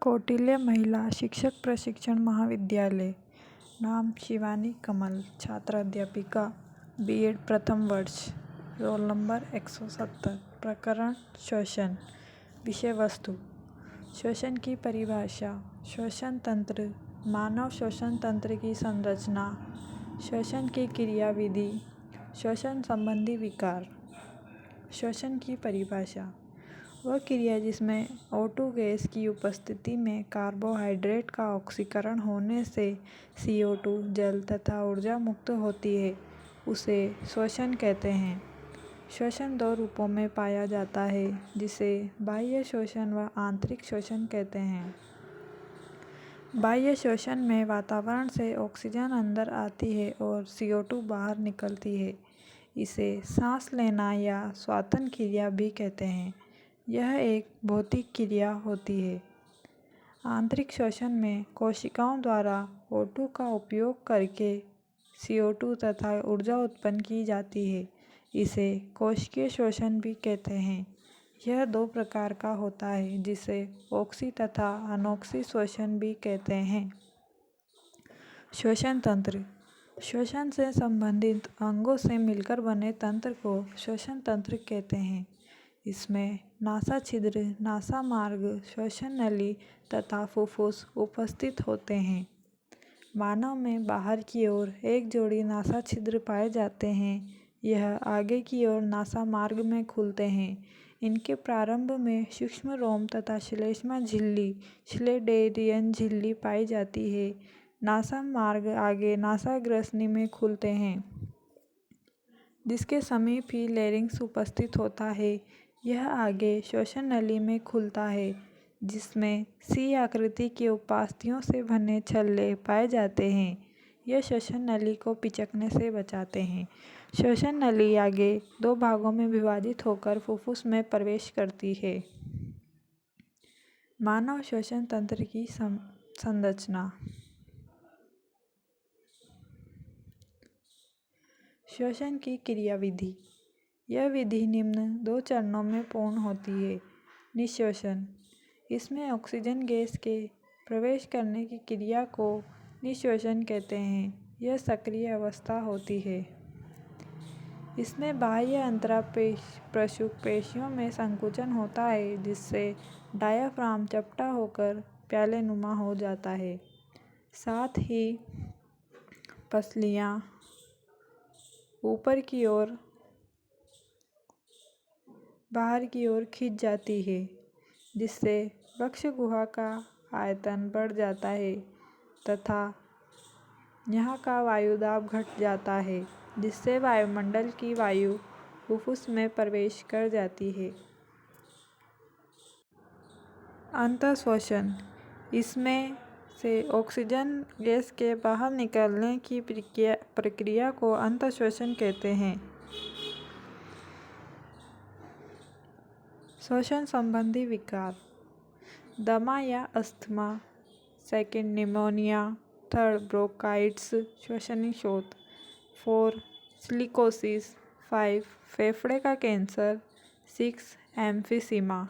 कौटिल्य महिला शिक्षक प्रशिक्षण महाविद्यालय। नाम शिवानी कमल, छात्र अध्यापिका, बीएड प्रथम वर्ष, रोल नंबर 170। प्रकरण शोषण। विषय वस्तु। शोषण की परिभाषा। शोषण तंत्र, मानव शोषण तंत्र की संरचना, शोषण की क्रियाविधि, शोषण संबंधी विकार। शोषण की परिभाषा। वह क्रिया जिसमें O2 गैस की उपस्थिति में कार्बोहाइड्रेट का ऑक्सीकरण होने से CO2 जल तथा ऊर्जा मुक्त होती है, उसे शोषण कहते हैं। शोषण दो रूपों में पाया जाता है, जिसे बाह्य शोषण व आंतरिक शोषण कहते हैं। बाह्य शोषण में वातावरण से ऑक्सीजन अंदर आती है और CO2 बाहर निकलती है। इसे सांस लेना या श्वसन क्रिया भी कहते हैं। यह एक भौतिक क्रिया होती है। आंतरिक शोषण में कोशिकाओं द्वारा O2 का उपयोग करके CO2 तथा ऊर्जा उत्पन्न की जाती है। इसे कोशिकीय शोषण भी कहते हैं। यह दो प्रकार का होता है, जिसे ऑक्सी तथा अनोक्सी शोषण भी कहते हैं। शोषण तंत्र। शोषण से संबंधित अंगों से मिलकर बने तंत्र को शोषण तंत्र कहते हैं। इसमें नासा छिद्र, नासा मार्ग, श्वसन नली तथा फुफ्फुस उपस्थित होते हैं। मानव में बाहर की ओर एक जोड़ी नासा छिद्र पाए जाते हैं। यह आगे की ओर नासा मार्ग में खुलते हैं। इनके प्रारंभ में सूक्ष्म रोम तथा श्लेष्मा झिल्ली, श्लेडेरियन झिल्ली पाई जाती है। नासा मार्ग आगे नासा ग्रसनी में खुलते हैं, जिसके समीप ही लैरिंक्स उपस्थित होता है। यह आगे श्वसन नली में खुलता है, जिसमें सी आकृति की उपास्थियों से बने छल्ले पाए जाते हैं। यह श्वसन नली को पिचकने से बचाते हैं। श्वसन नली आगे दो भागों में विभाजित होकर फुफ्फुस में प्रवेश करती है। मानव श्वसन तंत्र की संरचना। शोषण की क्रियाविधि। यह विधि निम्न दो चरणों में पूर्ण होती है। निःशोषण। इसमें ऑक्सीजन गैस के प्रवेश करने की क्रिया को निःशोषण कहते हैं। यह सक्रिय अवस्था होती है। इसमें बाह्य अंतराप्रसूक पेशियों में संकुचन होता है, जिससे डायाफ्राम चपटा होकर प्यालेनुमा हो जाता है। साथ ही पसलियाँ ऊपर की ओर बाहर की ओर खिंच जाती है, जिससे वक्ष गुहा का आयतन बढ़ जाता है तथा यहाँ का वायुदाब घट जाता है, जिससे वायुमंडल की वायु फुफ्फुस में प्रवेश कर जाती है। अंतःश्वसन। इसमें से ऑक्सीजन गैस के बाहर निकलने की प्रक्रिया को अंतःश्वसन कहते हैं। श्वसन संबंधी विकार। दमा या asthma, second pneumonia, third bronchitis, श्वसनी शोथ, 4 सिलिकोसिस, 5 फेफड़े का कैंसर, 6 एम्फीसीमा।